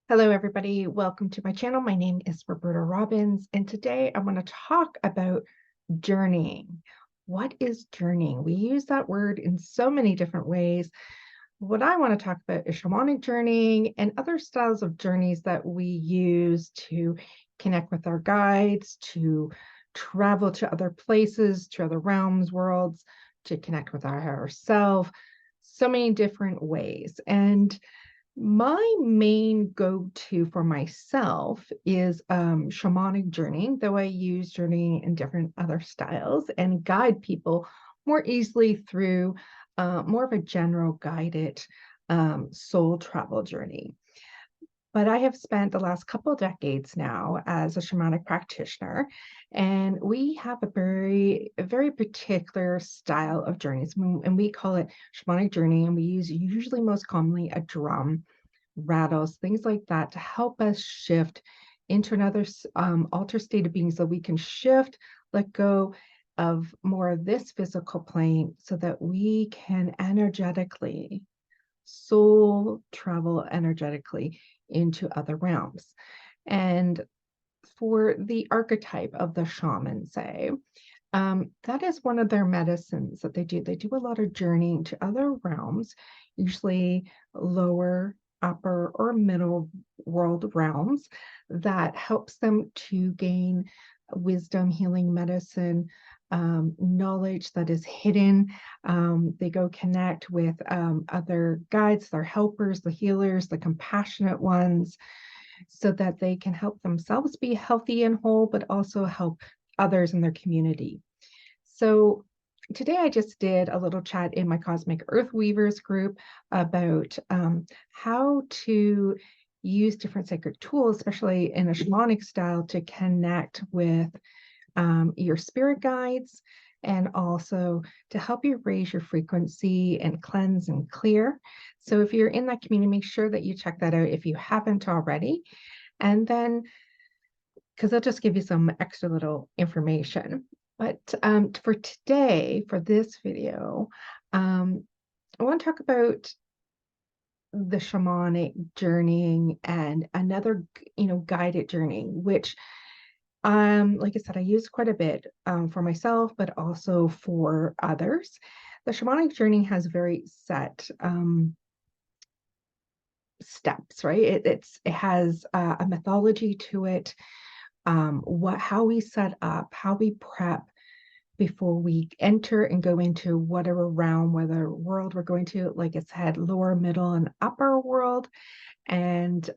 Hello, everybody. Welcome to my channel. My name is Roberta Robbins, and today I want to talk about journeying. What is journeying? We use that word in so many different ways. What I want to talk about is shamanic journeying and other styles of journeys that we use to connect with our guides, to travel to other places, to other realms, worlds, to connect with our higher self. So many different ways. And my main go-to for myself is shamanic journeying, though I use journeying in different other styles and guide people more easily through more of a general guided soul travel journey. But I have spent the last couple of decades now as a shamanic practitioner, and we have a very particular style of journeys, and we call it shamanic journey, and we use usually most commonly a drum rattles, things like that to help us shift into another altered state of being so we can shift, let go of more of this physical plane so that we can energetically soul travel energetically into other realms. And for the archetype of the shaman, say, that is one of their medicines that they do. They do a lot of journeying to other realms, usually lower, upper, or middle world realms that helps them to gain wisdom, healing medicine, knowledge that is hidden. They go connect with other guides, their helpers, the healers, the compassionate ones, so that they can help themselves be healthy and whole, but also help others in their community. So today I just did a little chat in my Cosmic Earth Weavers group about how to use different sacred tools, especially in a shamanic style, to connect with your spirit guides and also to help you raise your frequency and cleanse and clear. So if you're in that community, make sure that you check that out if you haven't already. And then, because I'll just give you some extra little information. But for today, for this video, I want to talk about the shamanic journeying and another, guided journeying, which like I said, I use quite a bit for myself, but also for others. The shamanic journey has very set steps, right? It has a methodology to it, how we set up, how we prep before we enter and go into whatever realm, whether world we're going to, like I said, lower, middle, and upper world. And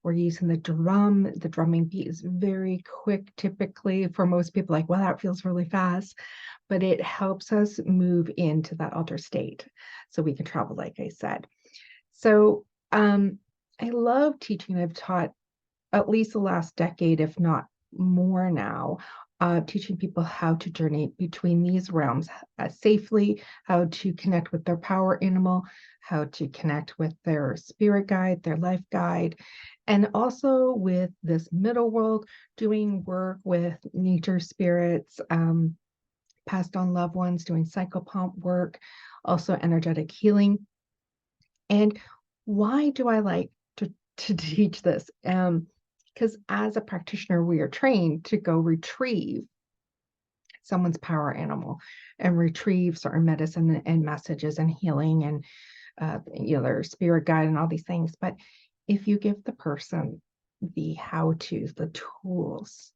we're using the drum. The drumming beat is very quick, typically for most people, like, well, that feels really fast, but it helps us move into that altered state so we can travel, like I said. So I love teaching. I've taught at least the last decade, if not more now, teaching people how to journey between these realms safely, how to connect with their power animal, how to connect with their spirit guide, their life guide, and also with this middle world, doing work with nature spirits, passed on loved ones, doing psychopomp work, also energetic healing. And why do I like to teach this? Because as a practitioner, we are trained to go retrieve someone's power animal and retrieve certain medicine and messages and healing and their spirit guide and all these things. But if you give the person the how-tos, the tools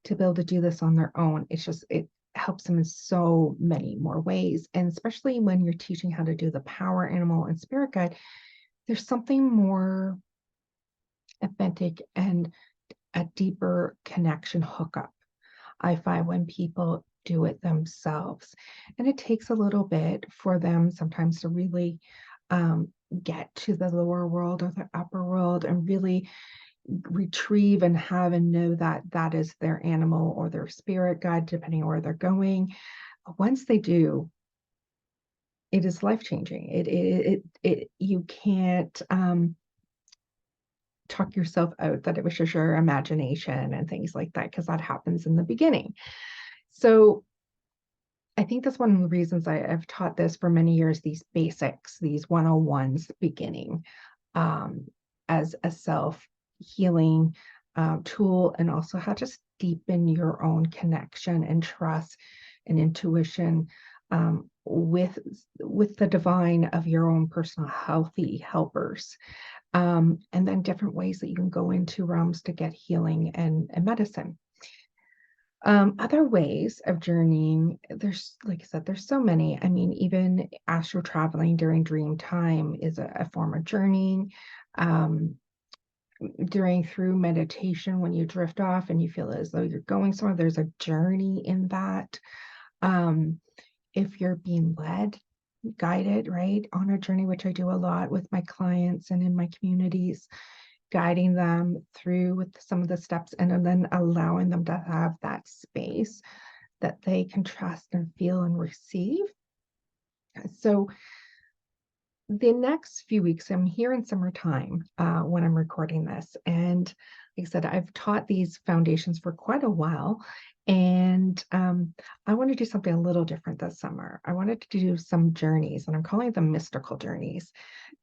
to be able to do this on their own, it helps them in so many more ways. And especially when you're teaching how to do the power animal and spirit guide, there's something more authentic and a deeper connection hookup, I find, when people do it themselves. And it takes a little bit for them sometimes to really get to the lower world or the upper world and really retrieve and have and know that that is their animal or their spirit guide, depending on where they're going. Once they do, it is life-changing. It you can't talk yourself out that it was just your imagination and things like that, because that happens in the beginning. So I think that's one of the reasons I've taught this for many years, these basics, these 101s beginning. as a self-healing tool, and also how to deepen your own connection and trust and intuition with the divine of your own personal healthy helpers. And then different ways that you can go into realms to get healing and medicine. Other ways of journeying, there's, like I said, there's so many. I mean, even astral traveling during dream time is a form of journeying. Um, During through meditation, when you drift off and you feel as though you're going somewhere, there's a journey in that. Um, if you're being led, guided, right, on a journey, which I do a lot with my clients and in my communities, guiding them through with some of the steps and then allowing them to have that space that they can trust and feel and receive. So the next few weeks, I'm here in summertime when I'm recording this. And like I said, I've taught these foundations for quite a while. And I want to do something a little different this summer. I wanted to do some journeys, and I'm calling them mystical journeys.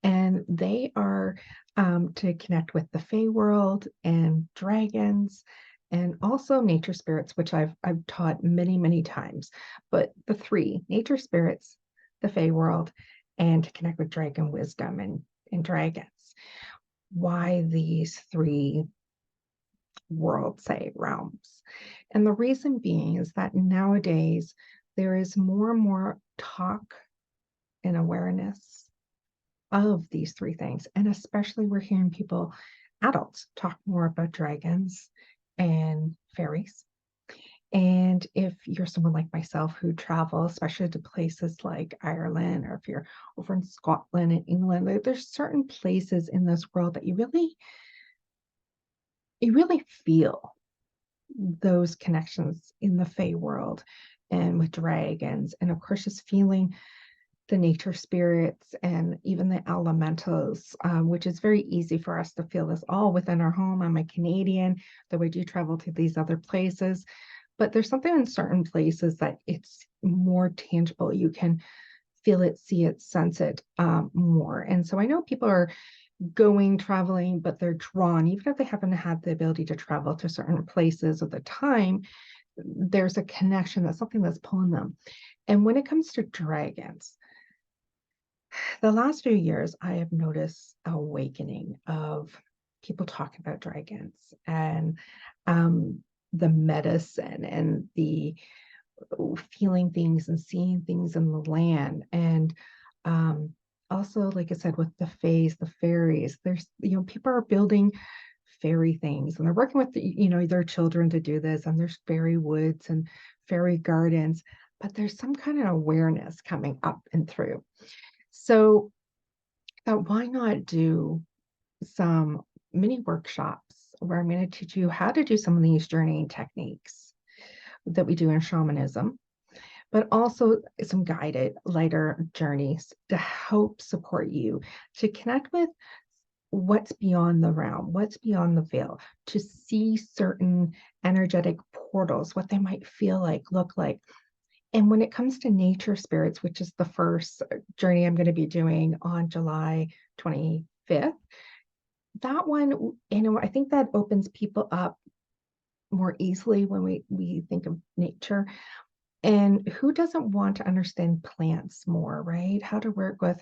And they are to connect with the Fae world and dragons and also nature spirits, which I've taught many, many times. But the three nature spirits, the Fae world, and to connect with dragon wisdom and dragons. Why these three worlds, say realms? And the reason being is that nowadays there is more and more talk and awareness of these three things. And especially we're hearing people, adults, talk more about dragons and fairies. And if you're someone like myself who travels, especially to places like Ireland, or if you're over in Scotland and England, there's certain places in this world that you really feel those connections in the Fae world and with dragons. And of course, just feeling the nature spirits and even the elementals, which is very easy for us to feel this all within our home. I'm a Canadian, though I do travel to these other places. But there's something in certain places that it's more tangible. You can feel it, see it, sense it more. And so I know people are going, traveling, but they're drawn, even if they haven't had the ability to travel to certain places at the time, there's a connection, that's something that's pulling them. And when it comes to dragons, the last few years, I have noticed an awakening of people talking about dragons and the medicine and the feeling things and seeing things in the land. And also, like I said, with the fays, the fairies, there's, people are building fairy things and they're working with, their children to do this. And there's fairy woods and fairy gardens, but there's some kind of awareness coming up and through. So why not do some mini workshops where I'm going to teach you how to do some of these journeying techniques that we do in shamanism, but also some guided lighter journeys to help support you to connect with what's beyond the realm, what's beyond the veil, to see certain energetic portals, what they might feel like, look like. And when it comes to nature spirits, which is the first journey I'm going to be doing on July 25th, that one, I think that opens people up more easily when we think of nature. And who doesn't want to understand plants more, right? How to work with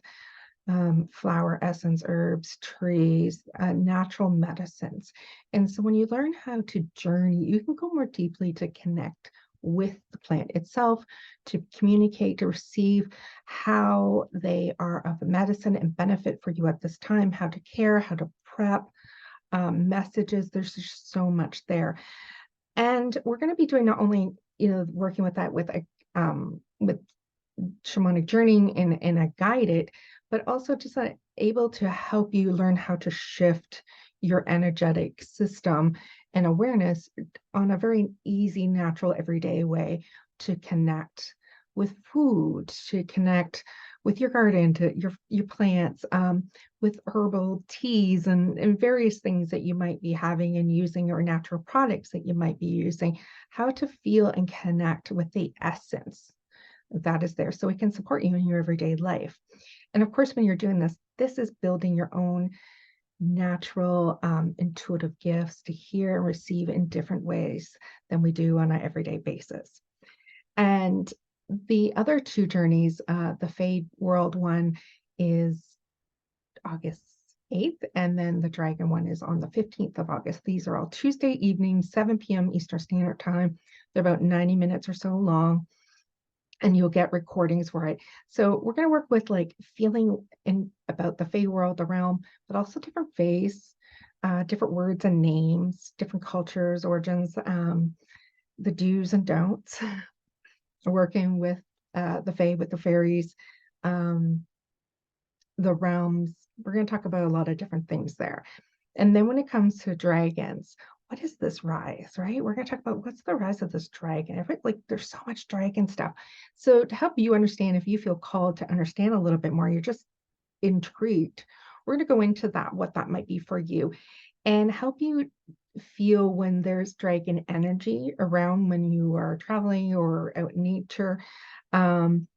flower essence, herbs, trees, natural medicines. And so when you learn how to journey, you can go more deeply to connect with the plant itself, to communicate, to receive how they are of medicine and benefit for you at this time, how to care, how to prep, messages. There's just so much there. And we're going to be doing not only, working with that with shamanic journeying in a guided, but also just able to help you learn how to shift your energetic system and awareness on a very easy, natural, everyday way to connect with food, to connect with your garden, to your plants, with herbal teas and various things that you might be having and using, or natural products that you might be using, how to feel and connect with the essence that is there so it can support you in your everyday life. And of course, when you're doing this, this is building your own natural, intuitive gifts to hear and receive in different ways than we do on an everyday basis. And the other two journeys, the Fade World one is August 8th, and then the Dragon one is on the 15th of August. These are all Tuesday evenings, 7 p.m. Eastern Standard Time. They're about 90 minutes or so long, and you'll get recordings for it. So we're going to work with like feeling in about the Fae world, the realm, but also different fays, different words and names, different cultures, origins, the do's and don'ts, working with the Fae, with the fairies, um, the realms. We're going to talk about a lot of different things there. And then when it comes to dragons, what is this rise, right? We're going to talk about what's the rise of this dragon. Like there's so much dragon stuff. So to help you understand, if you feel called to understand a little bit more, you're just intrigued, we're going to go into that, what that might be for you, and help you feel when there's dragon energy around when you are traveling or out in nature. Um,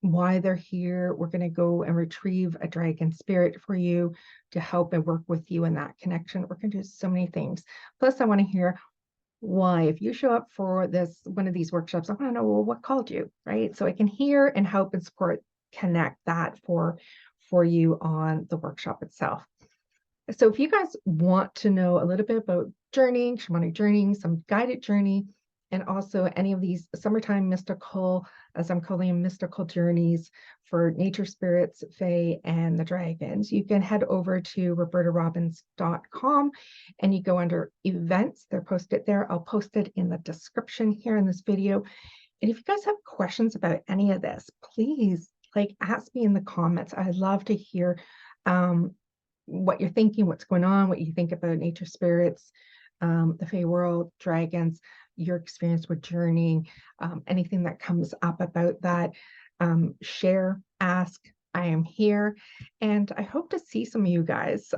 why they're here. We're going to go and retrieve a dragon spirit for you to help and work with you in that connection. We're going to do so many things. Plus, I want to hear why. If you show up for one of these workshops, I want to know, well, what called you, right? So I can hear and help and support, connect that for you on the workshop itself. So if you guys want to know a little bit about journeying, shamanic journeying, some guided journey, and also any of these summertime mystical, as I'm calling them, mystical journeys for nature spirits, fae, and the dragons, you can head over to robertarobbins.com and you go under events. They're posted there. I'll post it in the description here in this video. And if you guys have questions about any of this, please ask me in the comments. I'd love to hear what you're thinking, what's going on, what you think about nature spirits, the Fae world, dragons, your experience with journeying, anything that comes up about that. Share, ask. I am here, and I hope to see some of you guys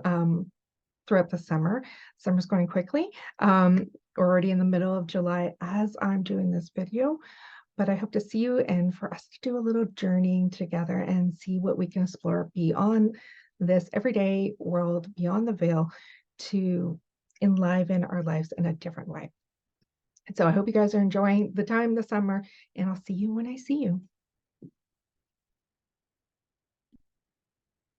throughout the summer. Summer's going quickly. Already in the middle of July as I'm doing this video, but I hope to see you and for us to do a little journeying together and see what we can explore beyond this everyday world, beyond the veil, to enliven our lives in a different way. And so I hope you guys are enjoying the time this summer, and I'll see you when I see you.